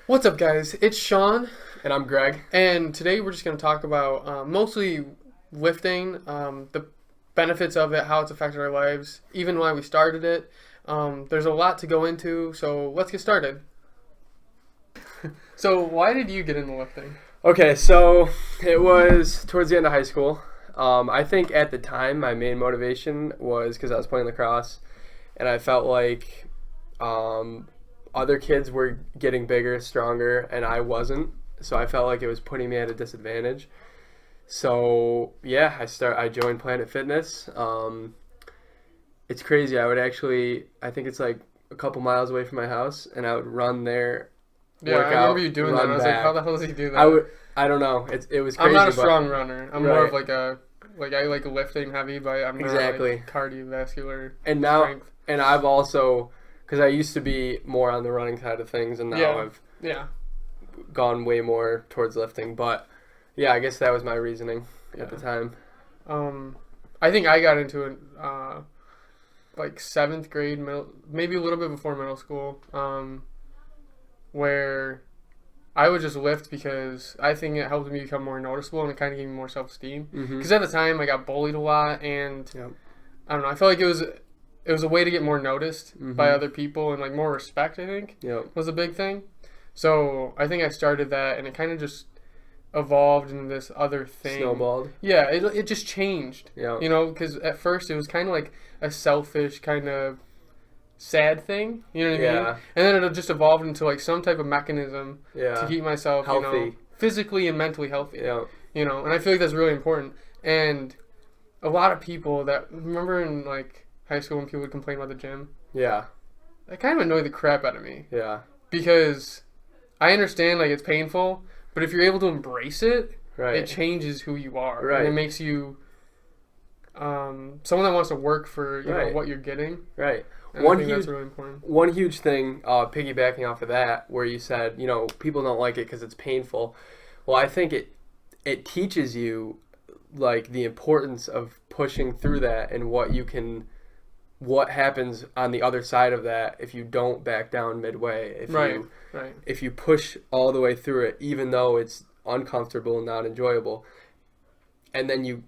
What's up, guys? It's Sean, And I'm Greg. and today we're just going to talk about mostly lifting, the benefits of it, how it's affected our lives, even why we started it. There's a lot to go into, so let's get started. So, why did you get into lifting? Okay, so it was towards the end of high school. I think at the time my main motivation was because I was playing lacrosse, and I felt like other kids were getting bigger, stronger, and I wasn't. So I felt like it was putting me at a disadvantage. So yeah, I joined Planet Fitness. It's crazy. I think it's like a couple miles away from my house, and I would run there, Yeah, work I remember out, you doing that. run I was like, how back. the hell does he do that? I don't know. It was I'm crazy. not a but strong runner. I'm more of Right. I like lifting heavy, but I'm not Exactly. like cardiovascular and now strength. and I've also because I used to be more on the running side of things, and now Yeah. I've Yeah. gone way more towards lifting. But yeah, I guess that was my reasoning at the Yeah. time. I think I got into it like seventh grade, maybe a little bit before middle school, where I would just lift because I think it helped me become more noticeable and it kind of gave me more self esteem. Mm-hmm. Because at the time I got bullied a lot, and Yep. I don't know. I felt like it was a way to get more noticed by Mhm. other people and like more respect. I think Yep. was a big thing. So I think I started that, and it kind of just evolved into this other thing. Snowballed. Yeah, it just changed. Yeah. You know, because at first it was kind of like a selfish kind of sad thing. You know what I mean? Yeah. And then it just evolved into like some type of mechanism Yeah. to keep myself, you know, Healthy. physically and mentally healthy. Yeah. You know, and I feel like that's really important. And a lot of people that remember in like high school when people would complain about the gym, Yeah. that kind of annoyed the crap out of me Yeah. because I understand like it's painful, but if you're able to embrace it, Right. it changes who you are, Right. and it makes you someone that wants to work for you know Right. what you're getting. Right. And One I think huge that's really important. One huge thing, piggybacking off of that, where you said, people don't like it because it's painful. Well, I think it teaches you like the importance of pushing through that and what happens on the other side of that if you don't back down midway. Right. If you push all the way through it, even though it's uncomfortable and not enjoyable, and then you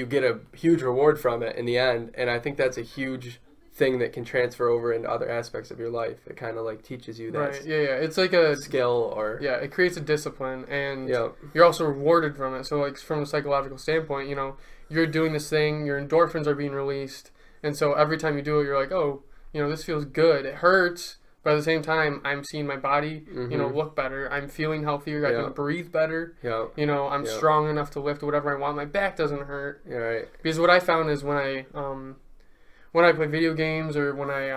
get a huge reward from it in the end. And I think that's a huge thing that can transfer over into other aspects of your life. It kind of like teaches you that Right. Yeah. Yeah. It's like a skill or yeah. It creates a discipline, and yeah, you're also rewarded from it. So like from a psychological standpoint, you know, you're doing this thing, your endorphins are being released, and so every time you do it, you're like, oh, you know, this feels good. It hurts, but at the same time, I'm seeing my body, you know, Mhm. look better. I'm feeling healthier. I Yeah. can breathe better. yeah, You know, I'm Yeah. strong enough to lift whatever I want. My back doesn't hurt. yeah, right, Because what I found is when I play video games or when I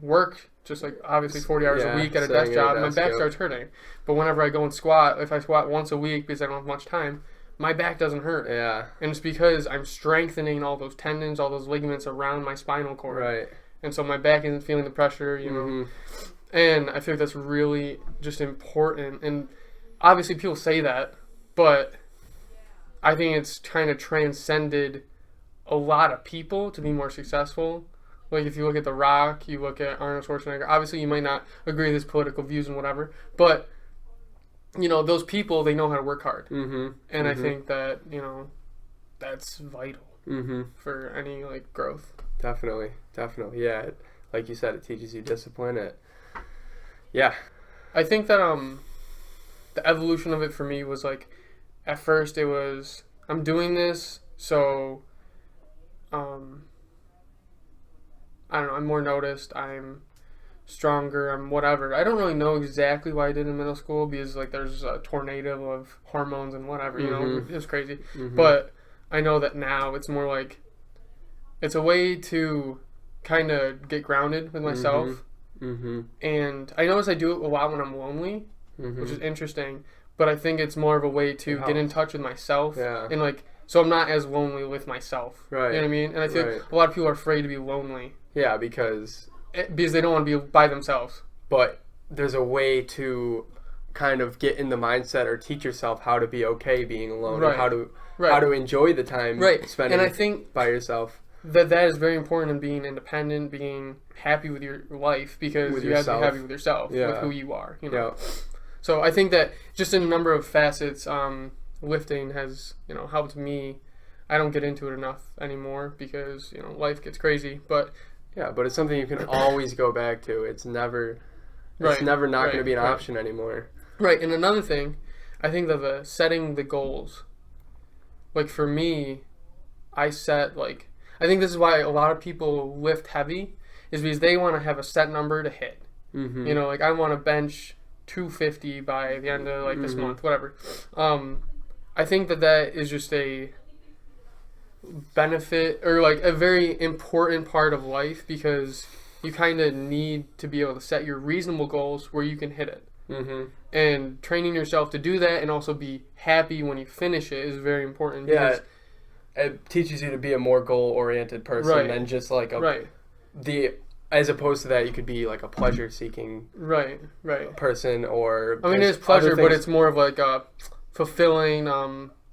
work, just like obviously 40 hours Yeah, a week at a sitting desk at a job, my desk, back yep. starts hurting. But whenever I go and squat, if I squat once a week because I don't have much time, my back doesn't hurt. yeah, And it's because I'm strengthening all those tendons, all those ligaments around my spinal cord. right, And so my back isn't feeling the pressure, you know. Mhm. And I feel like that's really just important. And obviously people say that, but I think it's kind of transcended a lot of people to be more successful. Like if you look at The Rock, you look at Arnold Schwarzenegger. Obviously, you might not agree with his political views and whatever, but you know those people they know how to work hard, Mhm. and I Mhm. think that you know that's vital Mhm. for any like growth. Definitely, definitely, yeah. Like you said, it teaches you discipline. Yeah, I think that the evolution of it for me was like at first it was I'm doing this so I don't know, I'm more noticed, I'm stronger, I'm whatever. I don't really know exactly why I did in middle school because like there's a tornado of hormones and whatever, you know, Mhm. it was crazy. Mhm. But I know that now it's more like it's a way to kind of get grounded with myself. Mhm. And I notice I do it a lot when I'm lonely, Mhm. which is interesting. But I think it's more of a way to It get in helps. touch with myself, Yeah. and like so I'm not as lonely with myself. Right. You know what I mean? And I feel Right. like a lot of people are afraid to be lonely Yeah, because because they don't want to be by themselves. but there's a way to kind of get in the mindset or teach yourself how to be okay being alone, or Right. how to Right. how to enjoy the time Right. spending And I think by yourself. that is very important in being independent, being happy with your life, because With you have to yourself. be happy with yourself, with Yeah. who you are. Yeah. So I think that just in a number of facets, lifting has helped me. I don't get into it enough anymore because life gets crazy, but Yeah, but it's something you can always go back to. It's never Right, not going right, to be an right. option anymore. right. And another thing, I think that the setting the goals, like for me, I think this is why a lot of people lift heavy, is because they want to have a set number to hit. Mm-hmm. Like I want to bench 250 by the end of this month, whatever. I think that is just a benefit, or like a very important part of life, because you kind of need to be able to set your reasonable goals where you can hit it. Mm-hmm. And training yourself to do that and also be happy when you finish it is very important. Yeah, because- it teaches you to be a more goal-oriented person Right. than just like right, as opposed to that, you could be like a pleasure-seeking right. person, or I mean, there's it's pleasure, other but things it's more of like a fulfilling.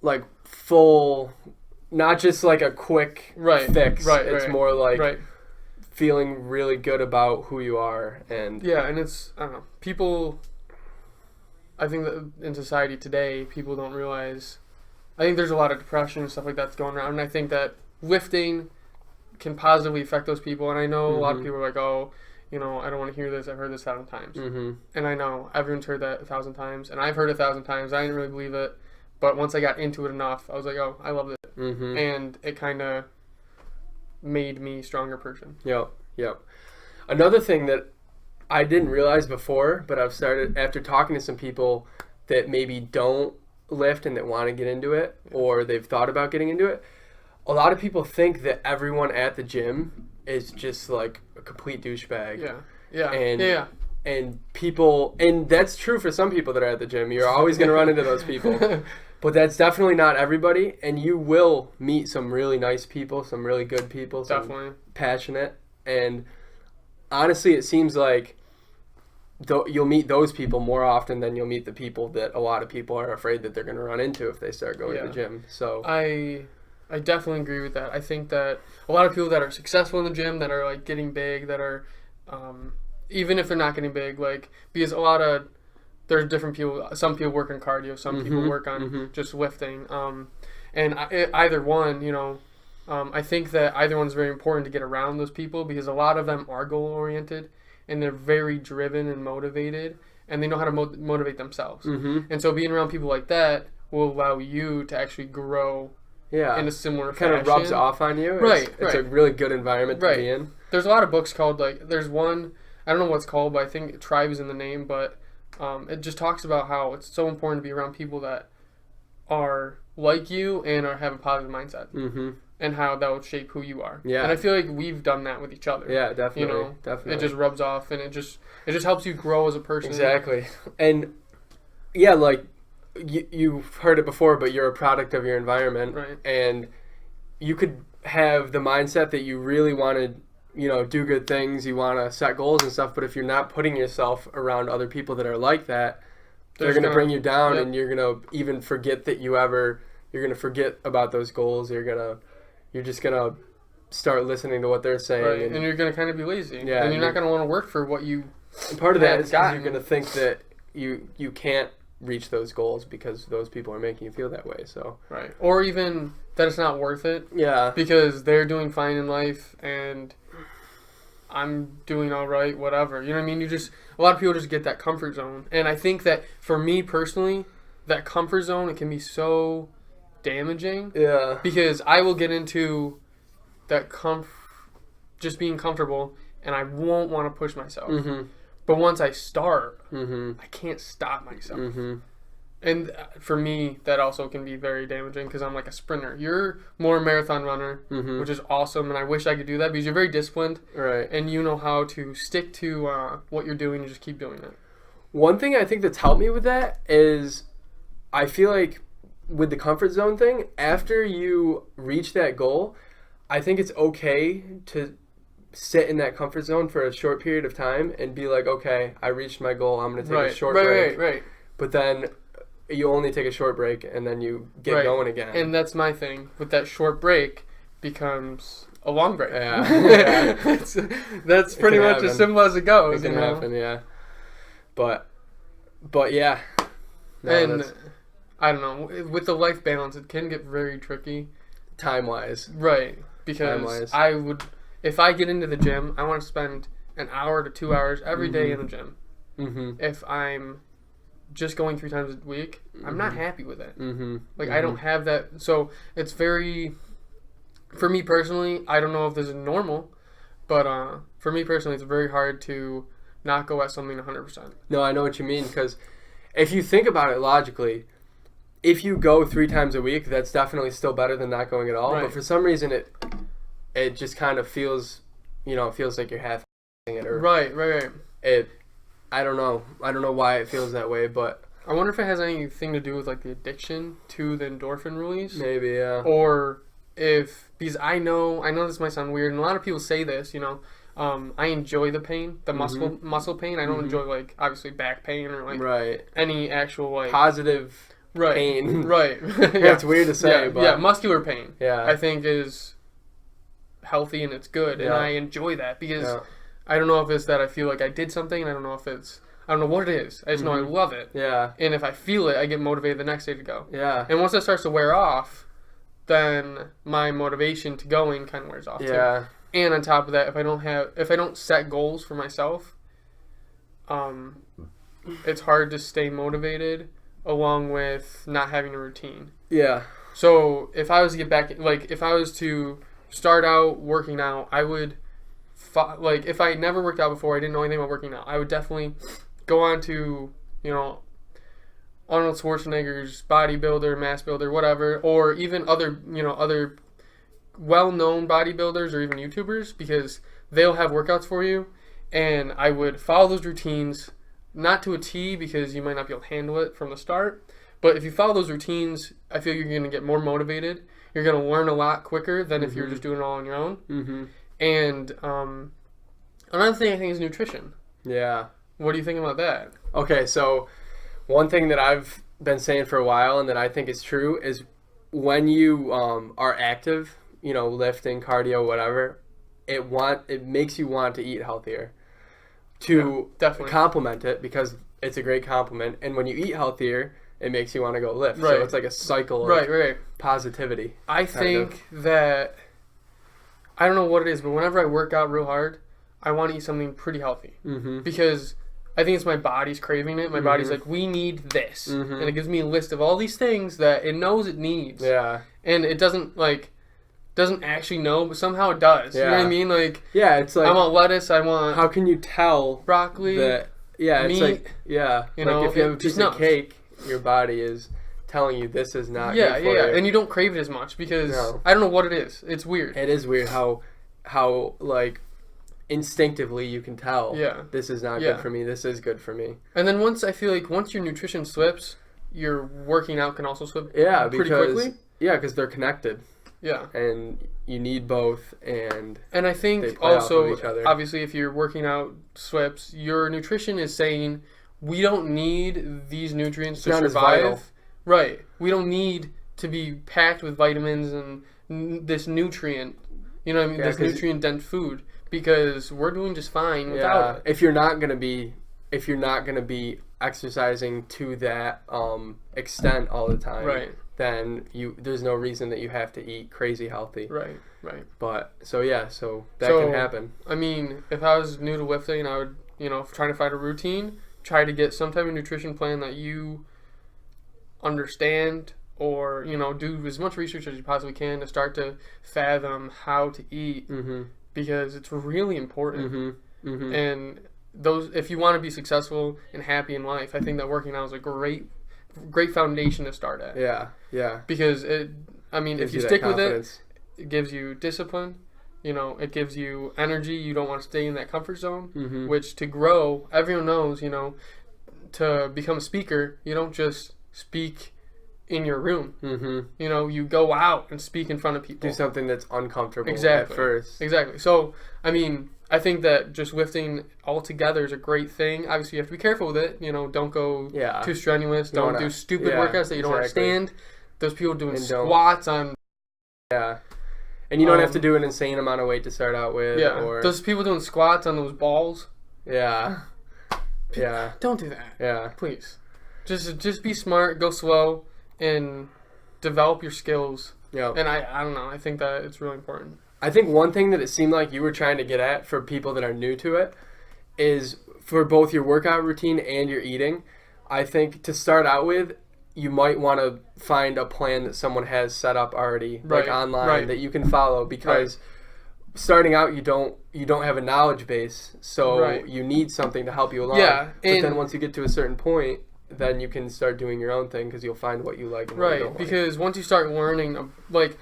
like full, not just like a quick Right, fix. right, It's right, more like right. feeling really good about who you are, and Yeah, and it's, I don't know, people. I think that in society today, people don't realize. I think there's a lot of depression and stuff like that's going around, and I think that lifting can positively affect those people. And I know a lot of Mhm. people are like, oh, I don't want to hear this. I've heard this 1,000 times. Mm-hmm. And I know everyone's heard that 1,000 times, and I've heard it 1,000 times. I didn't really believe it, but once I got into it enough, I was like, oh, I loved it, Mm-hmm. and it kind of made me a stronger person. Yep. Another thing that I didn't realize before, but I've started after talking to some people that maybe don't lift and that want to get into it, or they've thought about getting into it. A lot of people think that everyone at the gym is just like a complete douchebag. Yeah. And- Yeah. And people, and that's true for some people that are at the gym. You're always going to run into those people. But that's definitely not everybody, and you will meet some really nice people, some really good people, some Definitely. passionate, and honestly, it seems like you'll meet those people more often than you'll meet the people that a lot of people are afraid that they're going to run into if they start going to Yeah. the gym. So I definitely agree with that. I think that a lot of people that are successful in the gym, that are like getting big, that are even if they're not getting big, like, because there's different people. Some people work on cardio, some people work on just lifting. Either one, I think that either one's very important to get around those people, because a lot of them are goal oriented and they're very driven and motivated, and they know how to motivate themselves. And so being around people like that will allow you to actually grow yeah, in a similar kind of fashion. rubs off on you. Right, It's a right. really good environment to Right. be in. There's a lot of books called, like, there's one, I don't know what it's called, but I think Tribe is in the name, but it just talks about how it's so important to be around people that are like you and have a positive mindset, Mm-hmm. and how that will shape who you are. Yeah. And I feel like we've done that with each other. Yeah, definitely. Definitely. It just rubs off, and it just helps you grow as a person. Exactly. And yeah, like you've heard it before, but you're a product of your environment. Right. And you could have the mindset that you really want to, do good things, you want to set goals and stuff, but if you're not putting yourself around other people that are like that, they're going to bring you down, Yep. and you're going to even forget that you're going to forget about those goals. You're just going to start listening to what they're saying. Right. And you're going to kind of be lazy. Yeah, And you're not going to want to work for what you... And part of that have is 'cause gotten. you're going to think that you can't reach those goals because those people are making you feel that way. So Right. Or even that it's not worth it, yeah, because they're doing fine in life and I'm doing all right, whatever. You know what I mean? A lot of people just get that comfort zone. And I think that for me personally, that comfort zone, it can be so damaging, yeah, because I will get into that just being comfortable, and I won't want to push myself. mhm, But once I start, mhm, I can't stop myself. mhm, And for me, that also can be very damaging, because I'm like a sprinter. You're more a marathon runner, mhm. which is awesome, and I wish I could do that, because you're very disciplined Right. and you know how to stick to what you're doing and just keep doing it. One thing I think that's helped me with that is I feel like with the comfort zone thing, after you reach that goal, I think it's okay to sit in that comfort zone for a short period of time and be like, okay, I reached my goal. I'm going to take a short break. Right. But then you only take a short break and then you get Right. going again. And that's my thing. With that short break becomes a long break. Yeah. That's pretty much as simple as it goes. It can happen, yeah. But yeah. No, and I don't know, with the life balance, it can get very tricky. Time-wise. Right. Because if I get into the gym, I want to spend an hour to 2 hours every day in the gym. Mm-hmm. If I'm just going 3 times a week, I'm not happy with it. Mm-hmm. Like, I don't have that. So it's very, for me personally, I don't know if this is normal, but for me personally, it's very hard to not go at something 100%. No, I know what you mean, because if you think about it logically, if you go 3 times a week, that's definitely still better than not going at all. Right. But for some reason, it just kind of feels, it feels like you're half it. Or Right. I don't know. I don't know why it feels that way, but I wonder if it has anything to do with like the addiction to the endorphin release. maybe, yeah. Or because I know this might sound weird, and a lot of people say this, I enjoy the pain, the muscle pain. I don't enjoy like obviously back pain or like any actual like positive pain. Right. Yeah, it's weird to say, but muscular pain. Yeah. I think is healthy and it's good, and I enjoy that because I don't know if it's that I feel like I did something, and I don't know what it is. I just know I love it. Yeah. And if I feel it, I get motivated the next day to go. Yeah. And once that starts to wear off, then my motivation to going kind of wears off too. And on top of that, if I don't set goals for myself, it's hard to stay motivated along with not having a routine. Yeah. So if I was to get back, like if I was to start out working out, I would, if I never worked out before, I didn't know anything about working out, I would definitely go on to, Arnold Schwarzenegger's bodybuilder, mass builder, whatever, or even other well-known bodybuilders or even YouTubers, because they'll have workouts for you, and I would follow those routines, not to a T because you might not be able to handle it from the start, but if you follow those routines, I feel you're going to get more motivated. You're going to learn a lot quicker than if you're just doing it all on your own. Mm-hmm. And another thing I think is nutrition. Yeah. What do you think about that? Okay, so one thing that I've been saying for a while and that I think is true is when you are active, lifting, cardio, whatever, it makes you want to eat healthier to complement it, because it's a great complement. And when you eat healthier, it makes you want to go lift. Right. So it's like a cycle of positivity. I think that, I don't know what it is, but whenever I work out real hard, I want to eat something pretty healthy. Mm-hmm. Because I think it's my body's craving it. My body's like, we need this. Mm-hmm. And it gives me a list of all these things that it knows it needs. Yeah. And it doesn't actually know, but somehow it does. Yeah. You know what I mean? Like, yeah, it's like, I want lettuce, I want... How can you tell... Broccoli, that, yeah, meat, it's like, yeah. Like if you have a piece of cake, your body is telling you this is not good for you. Yeah, and you don't crave it as much because I don't know what it is. It's weird. It is weird how like instinctively you can tell this is not good for me, this is good for me. And then once your nutrition slips, your working out can also slip pretty quickly. Yeah, because they're connected. Yeah. And you need both, and I think also, obviously, if your working out slips, your nutrition is saying, we don't need these nutrients to survive. Right. We don't need to be packed with vitamins and this nutrient, this nutrient-dense food, because we're doing just fine without it. If you're not gonna be exercising to that extent all the time, then there's no reason that you have to eat crazy healthy. Right. But so that can happen. I mean, if I was new to lifting, I would, trying to find a routine, try to get some type of nutrition plan that you understand, or do as much research as you possibly can to start to fathom how to eat, because it's really important. And if you want to be successful and happy in life, I think that working out is a great foundation to start at. Yeah. Because if you stick with it, it gives you discipline. It gives you energy. You don't want to stay in that comfort zone. Which, to grow, everyone knows. To become a speaker, you don't just speak in your room. You go out and speak in front of people. Do something that's uncomfortable at first. Exactly. So, I think that just lifting altogether is a great thing. Obviously, you have to be careful with it. Don't go too strenuous. Don't do stupid workouts that you don't understand. Those people doing squats on... Yeah. And you don't have to do an insane amount of weight to start out with. Yeah. Or, Those people doing squats on those balls. yeah. Yeah. Don't do that. Yeah. Please. Just be smart, go slow, and develop your skills. Yeah. And I don't know. I think that it's really important. I think one thing that it seemed like you were trying to get at for people that are new to it is for both your workout routine and your eating. I think to start out with, you might want to find a plan that someone has set up already, like online, that you can follow, because starting out you don't have a knowledge base, so you need something to help you along. Yeah, but then once you get to a certain point, then you can start doing your own thing because you'll find what you like and what you don't like. Because once you start learning, like,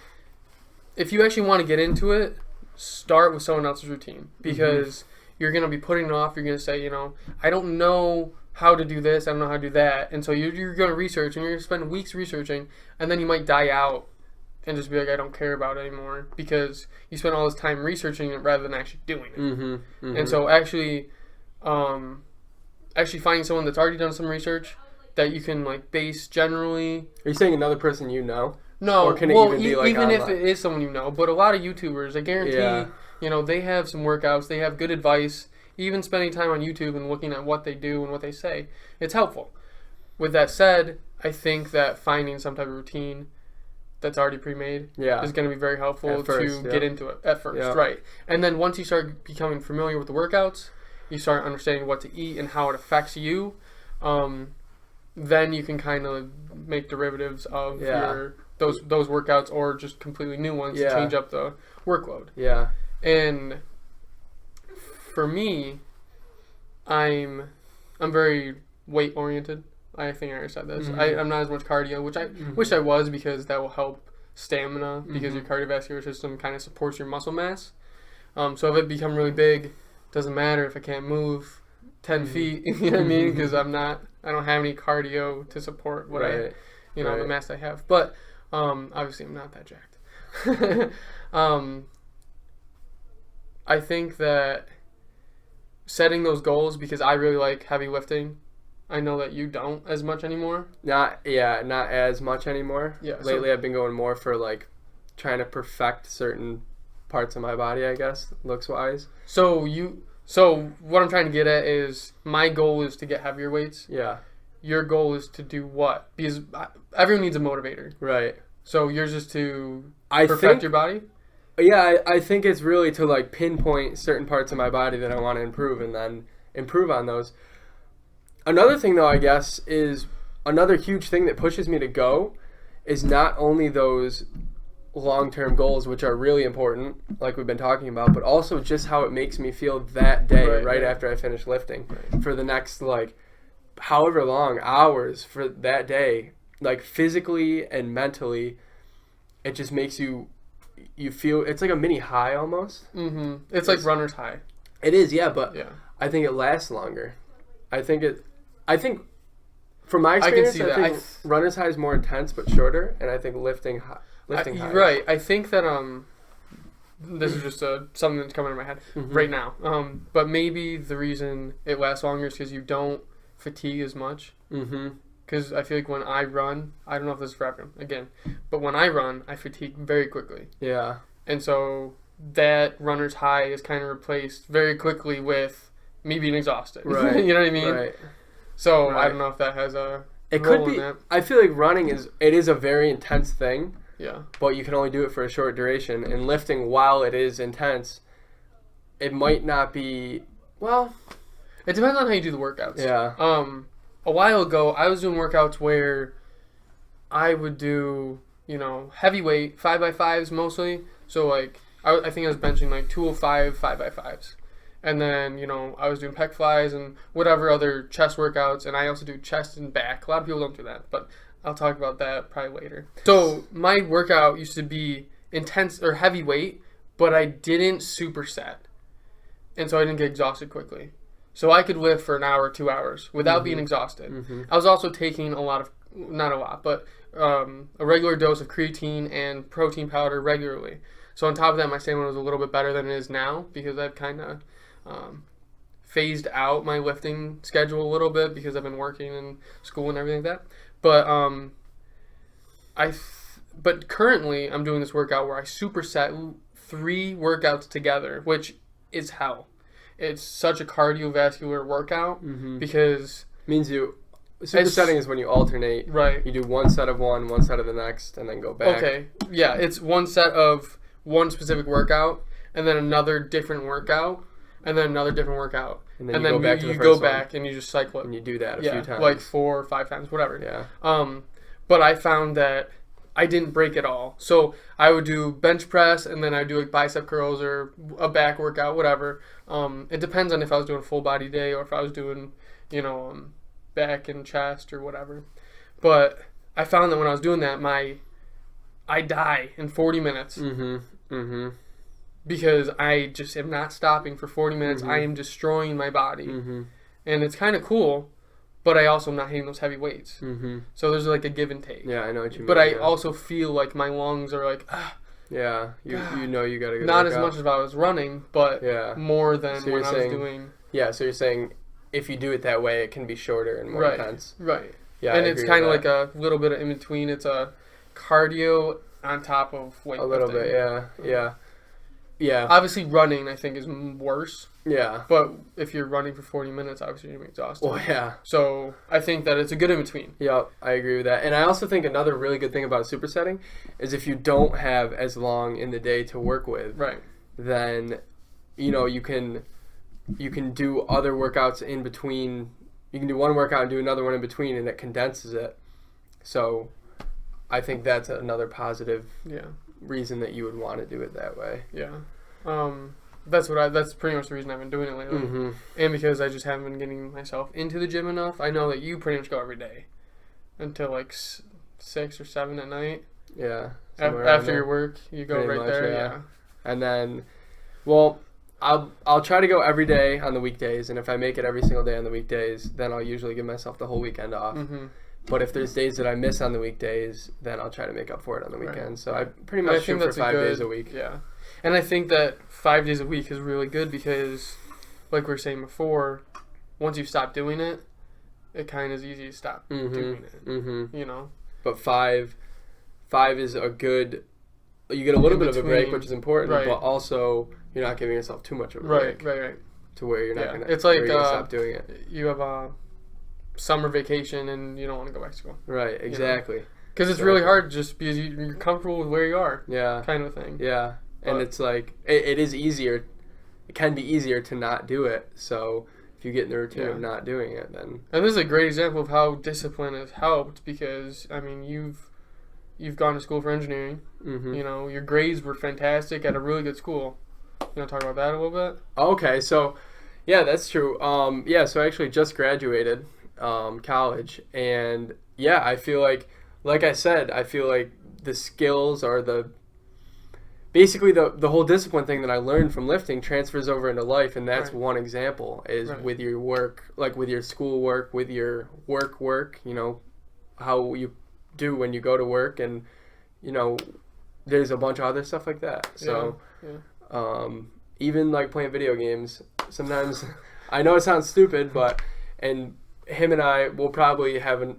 if you actually want to get into it, start with someone else's routine, because you're going to be putting it off. You're going to say, you know, I don't know how to do this, I don't know how to do that, and so you're going to research, and you're going to spend weeks researching, and then you might die out and just be like, I don't care about it anymore, because you spent all this time researching it rather than actually doing it. And so actually finding someone that's already done some research that you can, like, base generally. Are you saying another person you know? No, or can it even be like even online? if it is someone you know, but a lot of YouTubers, I guarantee, you know, they have some workouts, they have good advice. Even spending time on YouTube and looking at what they do and what they say, it's helpful. With that said, I think that finding some type of routine that's already pre-made is going to be very helpful to get into it at first, right? And then once you start becoming familiar with the workouts, you start understanding what to eat and how it affects you, then you can kind of make derivatives of those workouts, or just completely new ones to change up the workload. Yeah. And for me, I'm very weight oriented. I think I already said this. I'm not as much cardio, which I wish I was, because that will help stamina, because your cardiovascular system kind of supports your muscle mass. So if it become really big, doesn't matter if I can't move 10 feet, you know what I mean? Because I don't have any cardio to support what the mass I have. But obviously I'm not that jacked. I think that setting those goals, because I really like heavy lifting. I know that you don't as much anymore. Not as much anymore. Yeah. Lately I've been going more for, like, trying to perfect certain parts of my body, I guess, looks wise. So what I'm trying to get at is, my goal is to get heavier weights. Yeah. Your goal is to do what? Because everyone needs a motivator. Right. So yours is to perfect your body? Yeah, I think it's really to, like, pinpoint certain parts of my body that I want to improve, and then improve on those. Another thing, though, I guess, is another huge thing that pushes me to go is not only those long-term goals, which are really important, like we've been talking about, but also just how it makes me feel that day right after I finish lifting. For the next, like, however long, hours for that day, like, physically and mentally, it just makes you feel, it's like a mini high almost. It's like runner's high. It is, but I think it lasts longer. I think from my experience, I think runner's high is more intense but shorter, and I think lifting high. Right. I think that this is just something that's coming to my head right now. But maybe the reason it lasts longer is because you don't fatigue as much. Because I feel like when I run, I don't know if this is for everyone, again, but when I run, I fatigue very quickly. Yeah. And so that runner's high is kind of replaced very quickly with me being exhausted. Right. You know what I mean? Right. So I don't know if that has a role in that. I feel like running is a very intense thing. Yeah. But you can only do it for a short duration. And lifting, while it is intense, it might not be, well, it depends on how you do the workouts. Yeah. A while ago, I was doing workouts where I would do, heavy weight, 5x5s mostly. So, like, I think I was benching, like, 205 5x5s. And then, I was doing pec flies and whatever other chest workouts. And I also do chest and back. A lot of people don't do that, but I'll talk about that probably later. So, my workout used to be intense or heavy weight, but I didn't superset. And so I didn't get exhausted quickly. So I could lift for an hour, 2 hours without being exhausted. I was also taking not a lot, but a regular dose of creatine and protein powder regularly. So on top of that, my stamina was a little bit better than it is now, because I've kind of phased out my lifting schedule a little bit because I've been working in school and everything like that. But but currently I'm doing this workout where I superset 3 workouts together, which is hell. It's such a cardiovascular workout because Means supersetting is when you alternate. right. You do one set of one set of the next, and then go back. Okay, yeah, it's one set of one specific workout, and then another different workout, and then another different workout, And then you go back to the first one. and you just cycle it. And you do that a Yeah, few times. like 4 or 5 times, whatever. Yeah. But I found that I didn't break it all. So I would do bench press, and then I'd do like bicep curls or a back workout, whatever. It depends on if I was doing a full body day or if I was doing, back and chest or whatever. But I found that when I was doing that, I die in 40 minutes because I just am not stopping for 40 minutes. I am destroying my body. And it's kind of cool, but I also am not hitting those heavy weights. So there's like a give and take. Yeah, I know what you mean. But I yeah. also feel like my lungs are like, Yeah, you know you gotta go. not as much as if I was running, but Yeah. more than So when you're I was saying- doing. Yeah, so you're saying if you do it that way, it can be shorter and more Right. intense. Right. Yeah, And I it's agree kind of with like a little bit of in between. It's a cardio on top of weightlifting. a little bit. Yeah. Obviously, running I think is worse. Yeah. But if you're running for 40 minutes, obviously you're gonna be exhausted. Well, yeah. So I think that it's a good in between. Yep, I agree with that. And I also think another really good thing about supersetting is if you don't have as long in the day to work with, Right. then you can do other workouts in between. You can do one workout and do another one in between, and it condenses it. So I think that's another positive Yeah. reason that you would want to do it that way. Yeah. That's pretty much the reason I've been doing it lately. And because I just haven't been getting myself into the gym enough. I know that you pretty much go every day until like 6 or 7 at night. Yeah. After your work, you go Pretty right much, there. yeah. Yeah. And then, well, I'll try to go every day on the weekdays, and if I make it every single day on the weekdays, then I'll usually give myself the whole weekend off. But if there's days that I miss on the weekdays, then I'll try to make up for it on the Right. weekends. So I pretty And I much think shoot for that's 5 days a week. Yeah. And I think that 5 days a week is really good because, like we were saying before, once you stop doing it, it kind of is easy to stop doing it. But five is a good. You get a little In bit of a break, between, which is important, right. but also you're not giving yourself too much of a Right. break to where you're not Yeah. gonna. It's like, where you're gonna stop doing it. You have a summer vacation and you don't want to go back to school. Right. Exactly. Because it's really hard just because you're comfortable with where you are, Yeah. kind of thing. Yeah. And But- it's like it is easier. It can be easier to not do it. So if you get in the routine of not doing it, then And this is a great example of how discipline has helped because, I mean, you've gone to school for engineering. Your grades were fantastic at a really good school. You want to talk about that a little bit? Okay, so yeah, that's true. So I actually just graduated college, and yeah, I feel like I said, I feel like the skills are basically the whole discipline thing that I learned from lifting transfers over into life, and that's Right. one example is Right. with your work, like with your school work, with your work, how you do when you go to work, and there's a bunch of other stuff like that. So even like playing video games, sometimes I know it sounds stupid, and him and I will probably have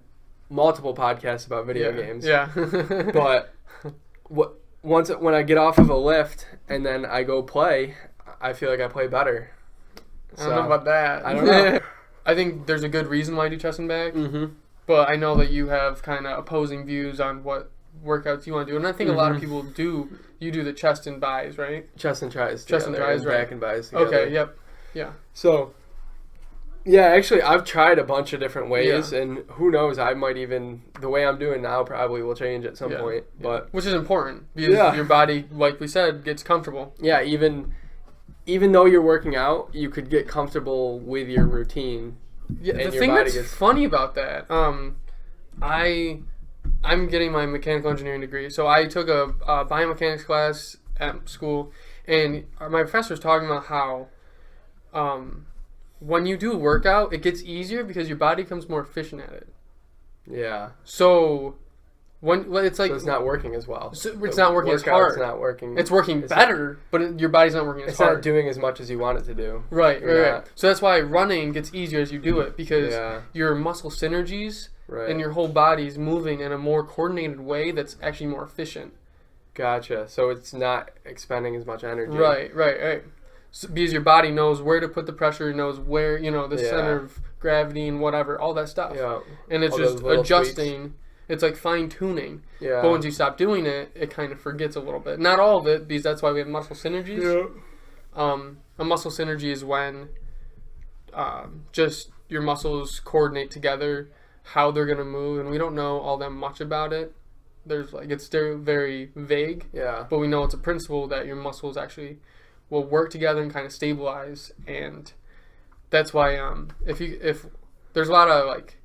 multiple podcasts about video games. Yeah. But when I get off of a lift and then I go play, I feel like I play better. I don't know about that. I don't know. I think there's a good reason why I do chest and back, but I know that you have kind of opposing views on what workouts you want to do, and I think a lot of people do. You do the chest and buys, right? Chest and tries Chest and together, tries, right. back and buys together. Okay. Yep. Yeah. So, yeah, actually, I've tried a bunch of different ways, Yeah. and who knows, I might even, the way I'm doing now probably will change at some Yeah. point. But Which is important because your body, like we said, gets comfortable. yeah, even though you're working out, you could get comfortable with your routine. Yeah, And the your thing body that's gets- funny about that, I'm getting my mechanical engineering degree, so I took a biomechanics class at school, and my professor was talking about how when you do a workout, it gets easier because your body becomes more efficient at it. Yeah. So Well, it's like So it's not working as well. So it's not working as hard. It's not working. It's working better, but your body's not working as It's hard. not doing as much as you want it to do. Right. You're Right. not- So that's why running gets easier as you do it, because Yeah. your muscle synergies Right. and your whole body's moving in a more coordinated way that's actually more efficient. Gotcha. So it's not expending as much energy. Right. So, because your body knows where to put the pressure, knows where, the Yeah. center of gravity and whatever, all that stuff. Yeah. And it's All just those little adjusting. It's like fine tuning. Yeah. But once you stop doing it, it kind of forgets a little bit. Not all of it, because that's why we have muscle synergies. Yeah. A muscle synergy is when just your muscles coordinate together, how they're going to move, and we don't know all that much about it. It's still very vague, Yeah. but we know it's a principle that your muscles actually will work together and kind of stabilize, and that's why if there's a lot of like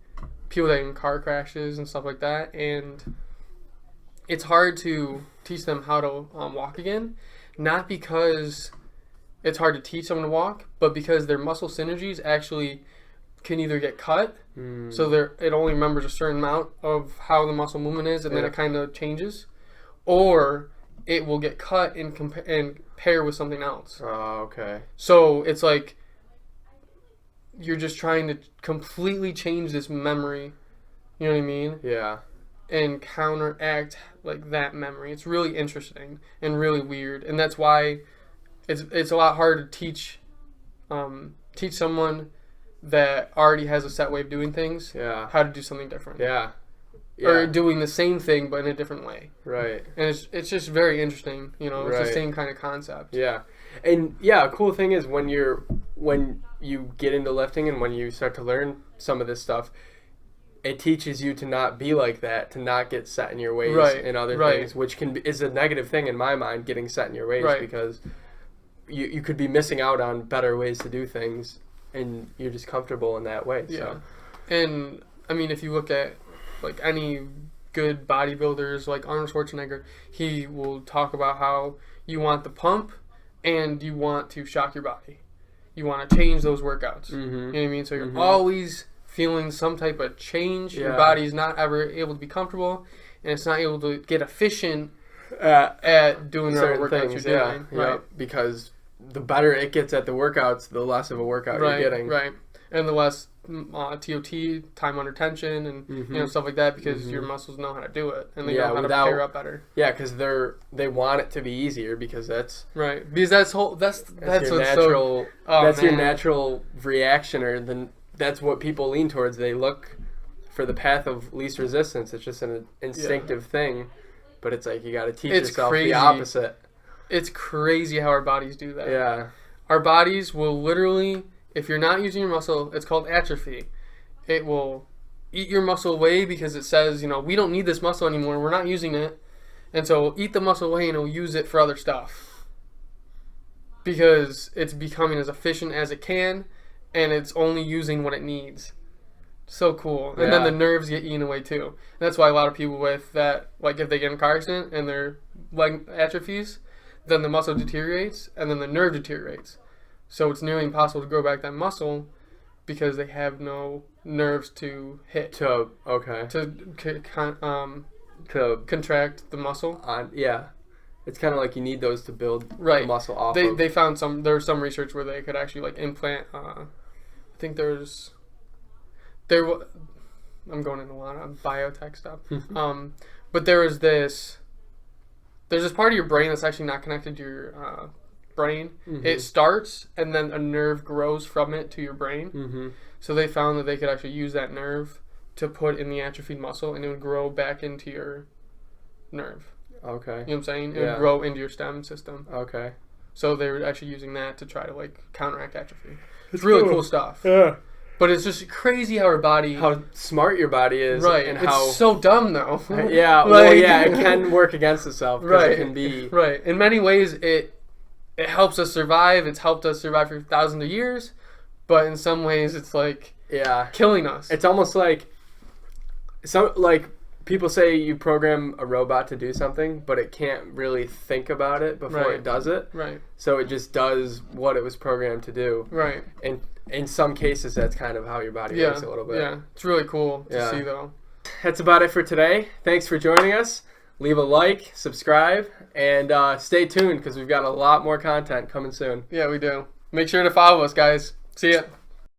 people that get in car crashes and stuff like that, and it's hard to teach them how to walk again, not because it's hard to teach someone to walk, but because their muscle synergies actually can either get cut, so it only remembers a certain amount of how the muscle movement is, and then it kind of changes, or it will get cut and pair with something else. Oh, okay. So it's like you're just trying to completely change this memory, you know what I mean? Yeah. And counteract like that memory. It's really interesting and really weird, and that's why it's a lot harder to teach someone that already has a set way of doing things Yeah. how to do something different. Yeah. Or doing the same thing but in a different way. Right. And it's just very interesting, It's Right. the same kind of concept. Yeah. And yeah, a cool thing is when you get into lifting and when you start to learn some of this stuff, it teaches you to not be like that, to not get set in your ways Right, and other right. things, which is a negative thing in my mind, getting set in your ways, Right. because you could be missing out on better ways to do things, and you're just comfortable in that way. Yeah. So. And I mean, if you look at like any good bodybuilders like Arnold Schwarzenegger, he will talk about how you want the pump and you want to shock your body. You want to change those workouts. Mm-hmm. You know what I mean? So you're always feeling some type of change. Yeah. Your body's not ever able to be comfortable, and it's not able to get efficient At at doing the certain workouts things, you're yeah, doing. yeah, because the better it gets at the workouts, the less of a workout Right, you're getting. right. And the less TOT, time under tension, and stuff like that, because your muscles know how to do it, and they know how to pair up better. Yeah, because they want it to be easier, because that's Right, because that's your what's natural. so. Oh, that's your man. natural reaction, or that's what people lean towards. They look for the path of least resistance. It's just an instinctive thing, but it's like you got to teach It's yourself crazy. the opposite. It's crazy how our bodies do that. Yeah, Our bodies will literally, if you're not using your muscle, it's called atrophy. It will eat your muscle away because it says, we don't need this muscle anymore. We're not using it. And so it'll eat the muscle away and it'll use it for other stuff. Because it's becoming as efficient as it can, and it's only using what it needs. So cool. And then Yeah. the nerves get eaten away too. And that's why a lot of people with that, like if they get in a car accident and their leg atrophies, then the muscle deteriorates and then the nerve deteriorates. So it's nearly impossible to grow back that muscle because they have no nerves to hit to contract the muscle. Yeah, it's kind of like you need those to build Right. the muscle off. They found there was some research where they could actually like implant. I think I'm going into a lot of biotech stuff. But there's this part of your brain that's actually not connected to your brain. It starts and then a nerve grows from it to your brain. So they found that they could actually use that nerve to put in the atrophied muscle, and it would grow back into your nerve. Okay. You know what I'm saying? It Yeah. would grow into your stem system. Okay. So they were actually using that to try to like counteract atrophy. It's really cool stuff. Yeah. But it's just crazy how our body. How smart your body is, Right. And it's how so dumb though. yeah. Well, yeah, it can work against itself. 'Cause Right. It can be. Right. In many ways, it helps us survive. It's helped us survive for thousands of years. But in some ways, it's like Yeah. killing us. It's almost like people say you program a robot to do something, but it can't really think about it before Right. it does it. Right. So it just does what it was programmed to do. Right. And in some cases, that's kind of how your body Yeah. works a little bit. Yeah. It's really cool to Yeah. see though. that's about it for today. Thanks for joining us. Leave a like, subscribe, and stay tuned because we've got a lot more content coming soon. Yeah, we do. Make sure to follow us, guys. See ya.